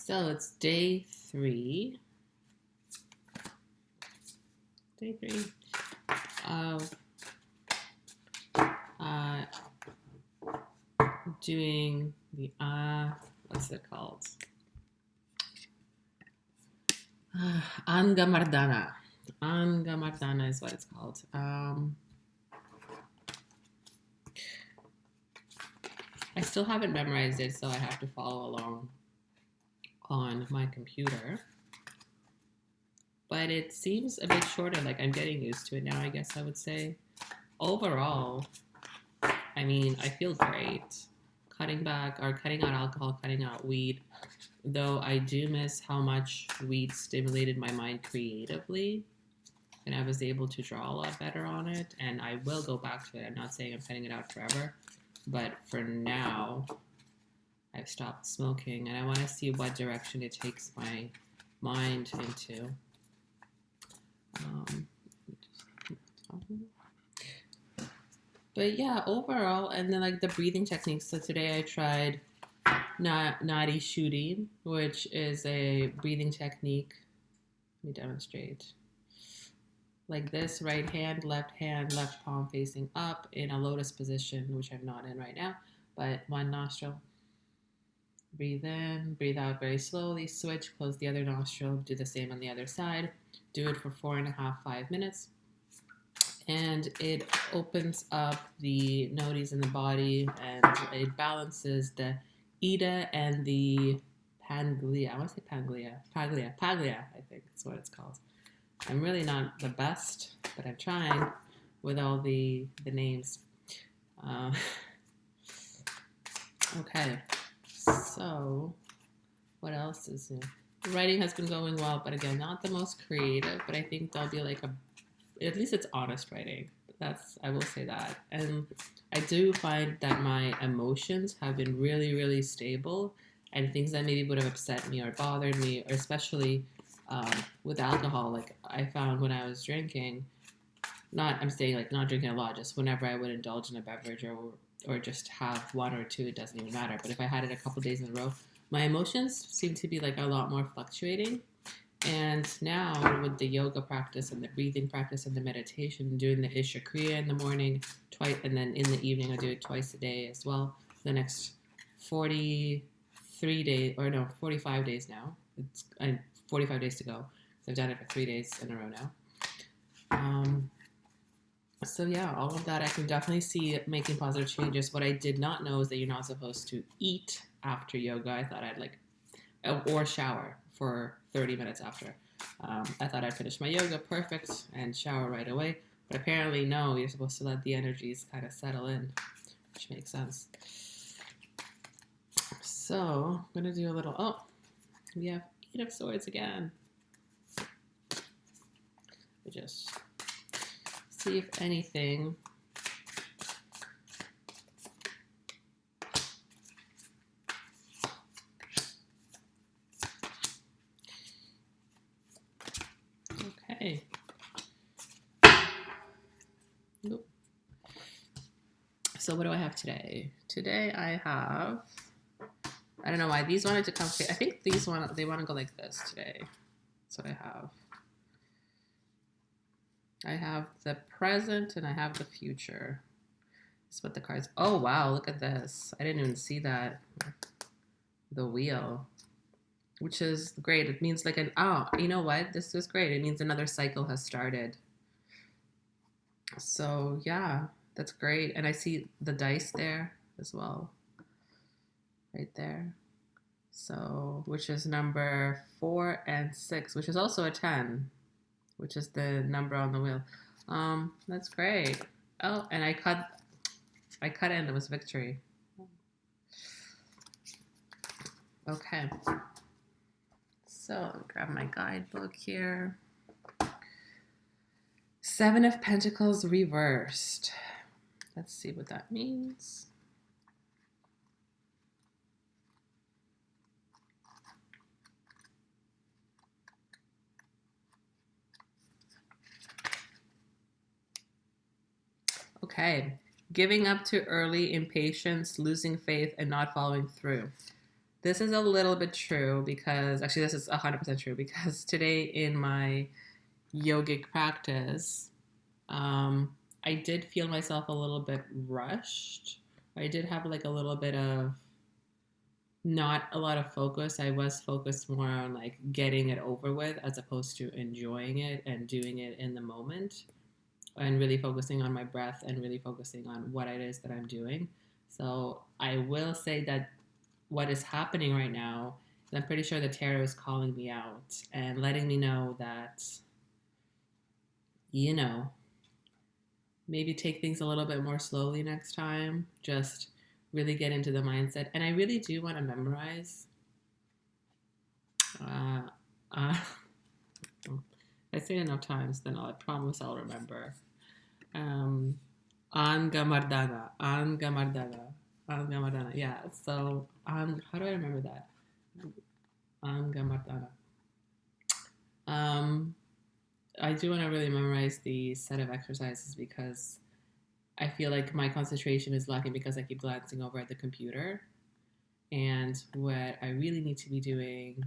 So it's day three of doing the what's it called? Angamardana. Angamardana is what it's called. I still haven't memorized it, so I have to follow along on my computer. But it seems a bit shorter, like I'm getting used to it now, I guess I would say. Overall, I mean, I feel great. Cutting out alcohol, cutting out weed, though I do miss how much weed stimulated my mind creatively, and I was able to draw a lot better on it, and I will go back to it. I'm not saying I'm cutting it out forever, but for now, I've stopped smoking, and I want to see what direction it takes my mind into. But yeah, overall, and then like the breathing techniques. So today I tried Nadi Shuddi, which is a breathing technique. Let me demonstrate. Like this, right hand, left palm facing up in a lotus position, which I'm not in right now, but one nostril. Breathe in, breathe out very slowly, switch, close the other nostril, do the same on the other side. Do it for 4.5-5 minutes. And it opens up the nadis in the body, and it balances the Ida and the Panglia. I want to say Paglia, I think that's what it's called. I'm really not the best, but I'm trying with all the names. Okay, so what else is new? Writing has been going well, but again, not the most creative, but I think there'll be like at least it's honest writing. I will say that. And I do find that my emotions have been really, really stable, and things that maybe would have upset me or bothered me, or especially with alcohol, like I found when I was drinking, I'm saying like not drinking a lot, just whenever I would indulge in a beverage or just have one or two, it doesn't even matter. But if I had it a couple days in a row, my emotions seem to be like a lot more fluctuating. And now with the yoga practice and the breathing practice and the meditation, doing the Isha Kriya in the morning twice, and then in the evening I do it twice a day as well. The next 45 days now. It's 45 days to go. So I've done it for 3 days in a row now. So yeah, all of that I can definitely see it making positive changes. What I did not know is that you're not supposed to eat after yoga. I thought or shower for 30 minutes after. I thought I'd finish my yoga perfect and shower right away, but apparently no, you're supposed to let the energies kind of settle in, which makes sense. So I'm going to do a little, we have 8 of Swords again. We just see if anything okay. Nope. So what do I have today? Today I have, I don't know why these wanted to come. I think they want to go like this today. That's what I have. I have the present and I have the future. That's what the cards. Oh wow, look at this. I didn't even see that. The wheel, which is great. It means like you know what? This is great. It means another cycle has started. So yeah, that's great. And I see the dice there as well. Right there. So, which is number 4 and 6, which is also a 10, which is the number on the wheel. That's great. Oh, and I cut in. It was victory. Okay. So, I'll grab my guidebook here. 7 of Pentacles reversed. Let's see what that means. Okay. Giving up to early impatience, losing faith, and not following through. This is a little bit true because actually this is 100% true because today in my yogic practice, I did feel myself a little bit rushed. I did have like a little bit of not a lot of focus. I was focused more on like getting it over with as opposed to enjoying it and doing it in the moment and really focusing on my breath and really focusing on what it is that I'm doing. So I will say that what is happening right now, I'm pretty sure the tarot is calling me out and letting me know that, you know, maybe take things a little bit more slowly next time. Just really get into the mindset. And I really do want to memorize. Uh, uh, I say it enough times, then I promise I'll remember. Angamardana, Angamardana, Angamardana. Yeah. So, how do I remember that? Angamardana. I do want to really memorize the set of exercises because I feel like my concentration is lacking because I keep glancing over at the computer. And what I really need to be doing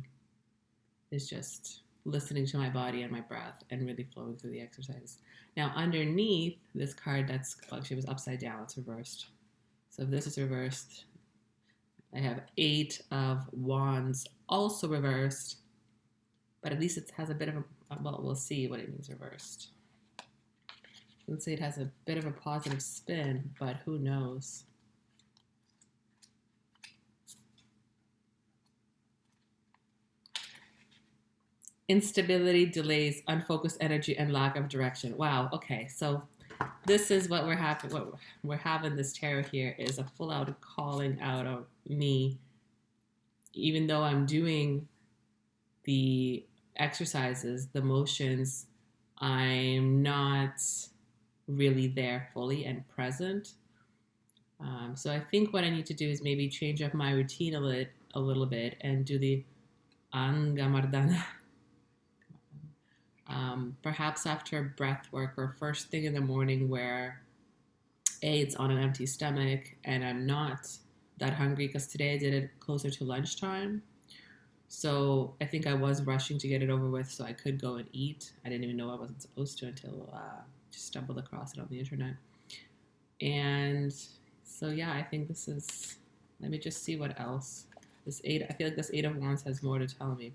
is just listening to my body and my breath and really flowing through the exercises. Now, underneath this card that's actually was upside down, it's reversed. So if this is reversed, I have 8 of Wands also reversed, but at least it has a bit of a, well, we'll see what it means reversed. Let's say it has a bit of a positive spin, but who knows? Instability, delays, unfocused energy, and lack of direction. Wow. Okay. So this is what we're having. What we're having this tarot here is a full out calling out of me. Even though I'm doing the exercises, the motions, I'm not really there fully and present. So I think what I need to do is maybe change up my routine a little bit and do the Angamardana. Perhaps after breath work or first thing in the morning where it's on an empty stomach and I'm not that hungry because today I did it closer to lunchtime. So I think I was rushing to get it over with so I could go and eat. I didn't even know I wasn't supposed to until just stumbled across it on the internet. And so yeah, I think this is, let me just see what else. This 8, I feel like this 8 of Wands has more to tell me.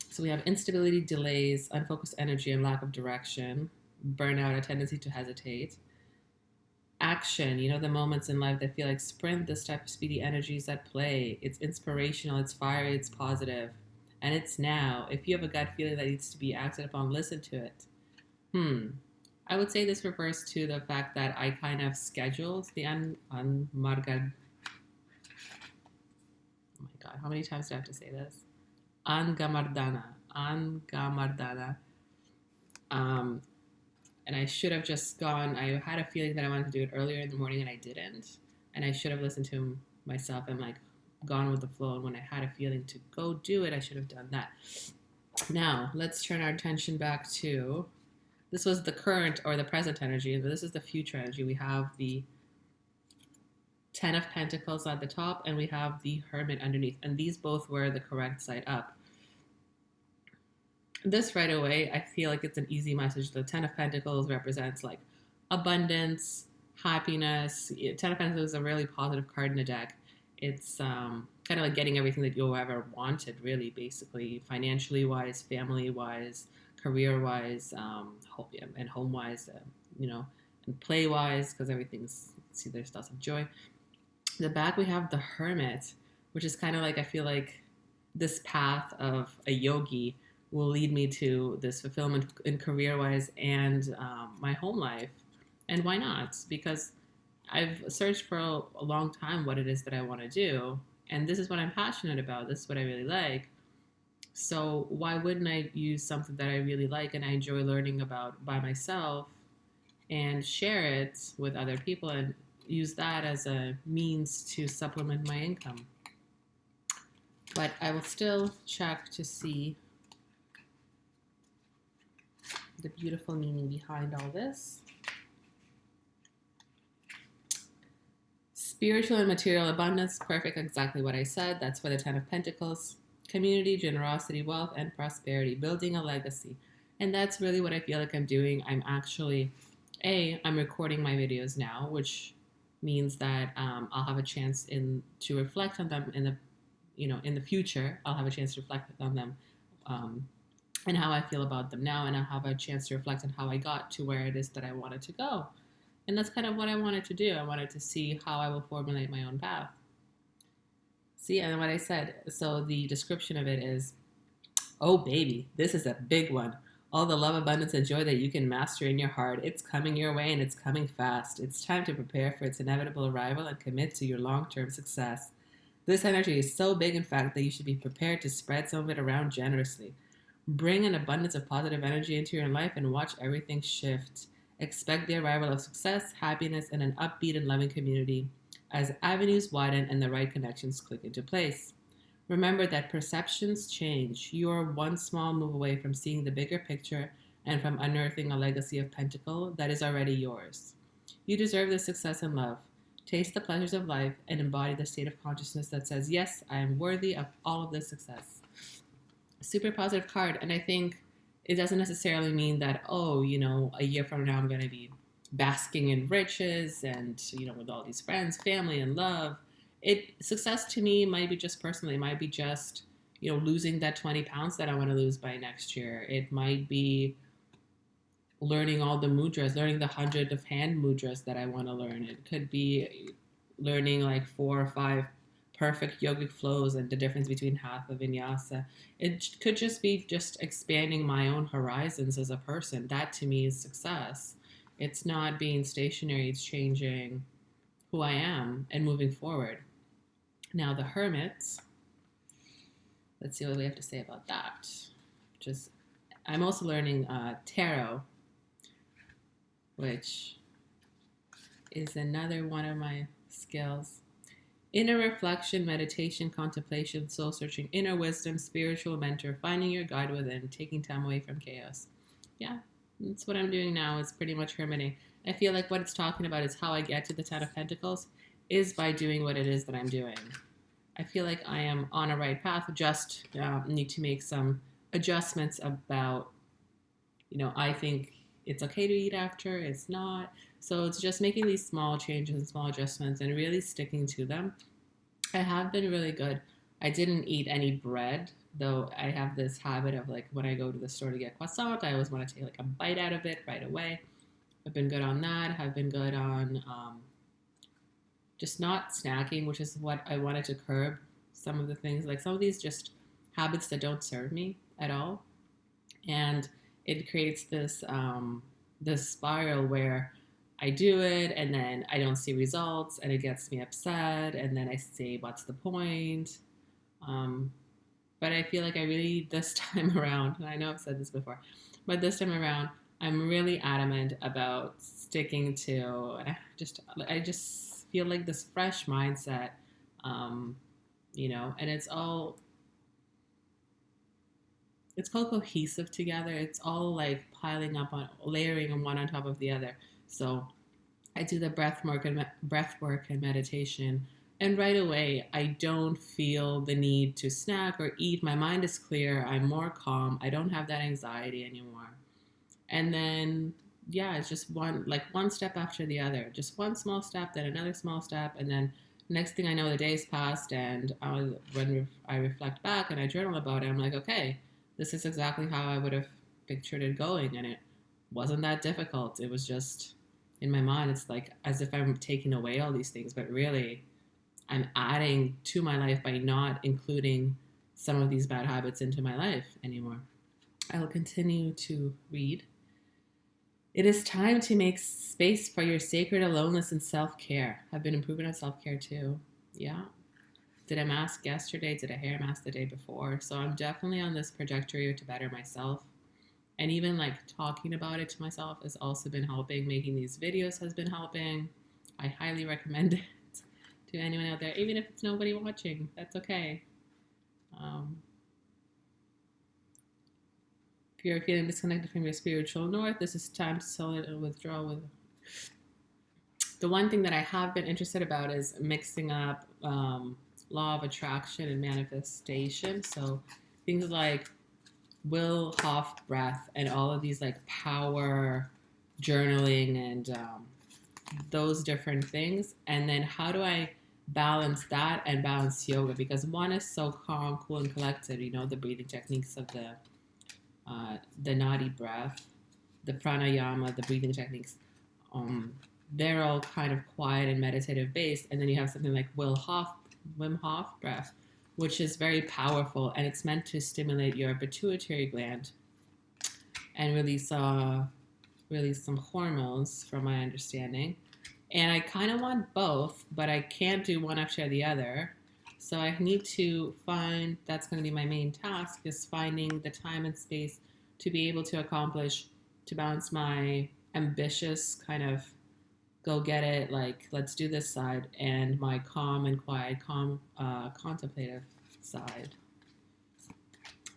So we have instability, delays, unfocused energy, and lack of direction, burnout, a tendency to hesitate. Action, the moments in life that feel like sprint, this type of speedy energy is at play. It's inspirational, it's fiery, it's positive, and it's now. If you have a gut feeling that needs to be acted upon, listen to it. I would say this refers to the fact that I kind of scheduled the Angamardana. Oh my God, how many times do I have to say this? Angamardana. And I should have just gone. I had a feeling that I wanted to do it earlier in the morning and I didn't. And I should have listened to myself and like gone with the flow. And when I had a feeling to go do it, I should have done that. Now, let's turn our attention back to, this was the current or the present energy, but this is the future energy. We have the 10 of Pentacles at the top and we have the Hermit underneath. And these both were the correct side up. This right away, I feel like it's an easy message. The 10 of Pentacles represents like abundance, happiness. 10 of Pentacles is a really positive card in the deck. It's kind of like getting everything that you ever wanted, really, basically, financially wise, family wise, career wise, and home wise, and play wise, because everything's, see, there's lots of joy. The back, we have the Hermit, which is kind of like, I feel like this path of a yogi will lead me to this fulfillment in career-wise and my home life. And why not? Because I've searched for a long time what it is that I want to do. And this is what I'm passionate about. This is what I really like. So why wouldn't I use something that I really like and I enjoy learning about by myself and share it with other people and use that as a means to supplement my income? But I will still check to see the beautiful meaning behind all this. Spiritual and material abundance, perfect, exactly what I said. That's for the Ten of Pentacles. Community, generosity, wealth, and prosperity, building a legacy. And that's really what I feel like I'm doing. I'm actually, I'm recording my videos now, which means that I'll have a chance to reflect on them in the future. I'll have a chance to reflect on them and how I feel about them now, and I'll have a chance to reflect on how I got to where it is that I wanted to go. And that's kind of what I wanted to do. I wanted to see how I will formulate my own path. See, and what I said, so the description of it is, oh baby, this is a big one. All the love, abundance, and joy that you can master in your heart, it's coming your way and it's coming fast. It's time to prepare for its inevitable arrival and commit to your long-term success. This energy is so big, in fact, that you should be prepared to spread some of it around generously. Bring an abundance of positive energy into your life and watch everything shift. Expect the arrival of success, happiness, and an upbeat and loving community as avenues widen and the right connections click into place. Remember that perceptions change. You are one small move away from seeing the bigger picture and from unearthing a legacy of pentacle that is already yours. You deserve this success and love. Taste the pleasures of life and embody the state of consciousness that says, yes, I am worthy of all of this success. Super positive card. And I think it doesn't necessarily mean that, a year from now I'm going to be basking in riches and, with all these friends, family, and love. Success to me might be just personally. It might be just, losing that 20 pounds that I want to lose by next year. It might be learning all the mudras, learning the 100 of hand mudras that I want to learn. It could be learning like 4 or 5 perfect yogic flows and the difference between hatha, vinyasa. It could just be expanding my own horizons as a person. That to me is success. It's not being stationary. It's changing who I am and moving forward. Now the Hermits, let's see what we have to say about that. I'm also learning tarot, which is another one of my skills. Inner reflection, meditation, contemplation, soul searching, inner wisdom, spiritual mentor, finding your guide within, taking time away from chaos. Yeah, that's what I'm doing now. It's pretty much hermiting. I feel like what it's talking about is how I get to the Ten of Pentacles is by doing what it is that I'm doing. I feel like I am on a right path, just need to make some adjustments about, I think it's okay to eat after, it's not. So it's just making these small changes and small adjustments and really sticking to them. I have been really good. I didn't eat any bread, though I have this habit of like when I go to the store to get croissant, I always want to take like a bite out of it right away. I've been good on that. I've been good on just not snacking, which is what I wanted to curb some of the things, like some of these just habits that don't serve me at all. And it creates this spiral where I do it and then I don't see results and it gets me upset and then I say, what's the point? But I feel like I really, this time around, and I know I've said this before, but this time around, I'm really adamant about sticking to, I just feel like this fresh mindset, and it's called cohesive together. It's all like piling up on, layering one on top of the other. So I do the breath work and meditation, and right away I don't feel the need to snack or eat. My mind is clear. I'm more calm. I don't have that anxiety anymore. And then, it's just one step after the other. Just one small step, then another small step, and then next thing I know, the day's passed, and when I reflect back and I journal about it, I'm like, okay, this is exactly how I would have pictured it going, and it wasn't that difficult. It was just, in my mind, it's like as if I'm taking away all these things, but really I'm adding to my life by not including some of these bad habits into my life anymore. I will continue to read. It is time to make space for your sacred aloneness and self-care. I've been improving on self-care too. Yeah. Did a mask yesterday, did a hair mask the day before. So I'm definitely on this trajectory to better myself. And even like talking about it to myself has also been helping. Making these videos has been helping. I highly recommend it to anyone out there, even if it's nobody watching. That's okay. If you're feeling disconnected from your spiritual north, this is time to solid and withdraw with the one thing that I have been interested about is mixing up law of attraction and manifestation. So things like Will Hof breath and all of these like power journaling and those different things. And then how do I balance that and balance yoga? Because one is so calm, cool, and collected. You know, the breathing techniques of the Nadi breath, the pranayama, the breathing techniques. They're all kind of quiet and meditative based. And then you have something like Wim Hof breath, which is very powerful, and it's meant to stimulate your pituitary gland and release some hormones, from my understanding. And I kind of want both, but I can't do one after the other. So I need to find, that's going to be my main task, is finding the time and space to be able to accomplish, to balance my ambitious kind of go get it, like let's do this side, and my calm and quiet, contemplative side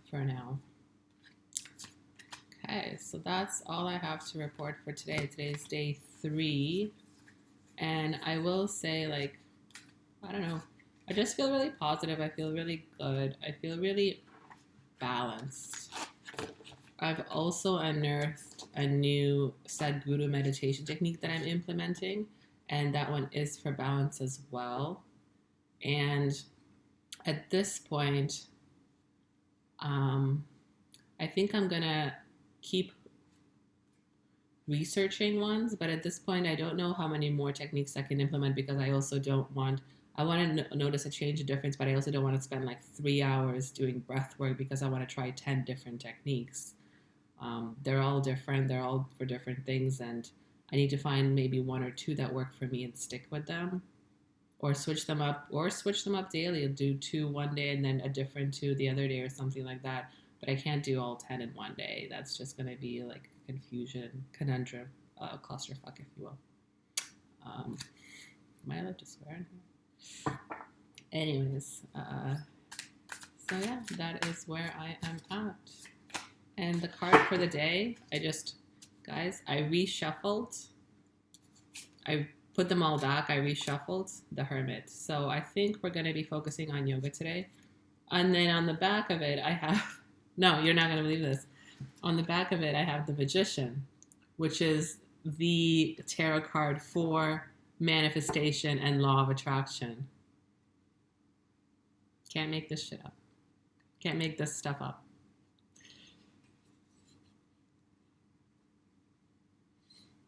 for now. Okay, so that's all I have to report for today. Today's day 3, and I will say, like, I don't know, I just feel really positive. I feel really good. I feel really balanced. I've also unearthed a new Sadhguru meditation technique that I'm implementing, and that one is for balance as well. And at this point, I think I'm gonna keep researching ones, but at this point, I don't know how many more techniques I can implement, because I also don't want, I want to notice a change in difference, but I also don't want to spend like 3 hours doing breath work, because I want to try 10 different techniques. They're all different. They're all for different things, and I need to find maybe 1 or 2 that work for me and stick with them, or switch them up daily. I'll do 2 one day and then a different 2 the other day, or something like that. But I can't do all 10 in one day. That's just going to be like a confusion, conundrum, clusterfuck, if you will. Am I allowed to swear in here? Anyways, so yeah, that is where I am at. And the card for the day, I reshuffled. I put them all back. I reshuffled the Hermit. So I think we're going to be focusing on yoga today. And then on the back of it, I have, no, you're not going to believe this. On the back of it, I have the Magician, which is the tarot card for manifestation and law of attraction. Can't make this shit up. Can't make this stuff up.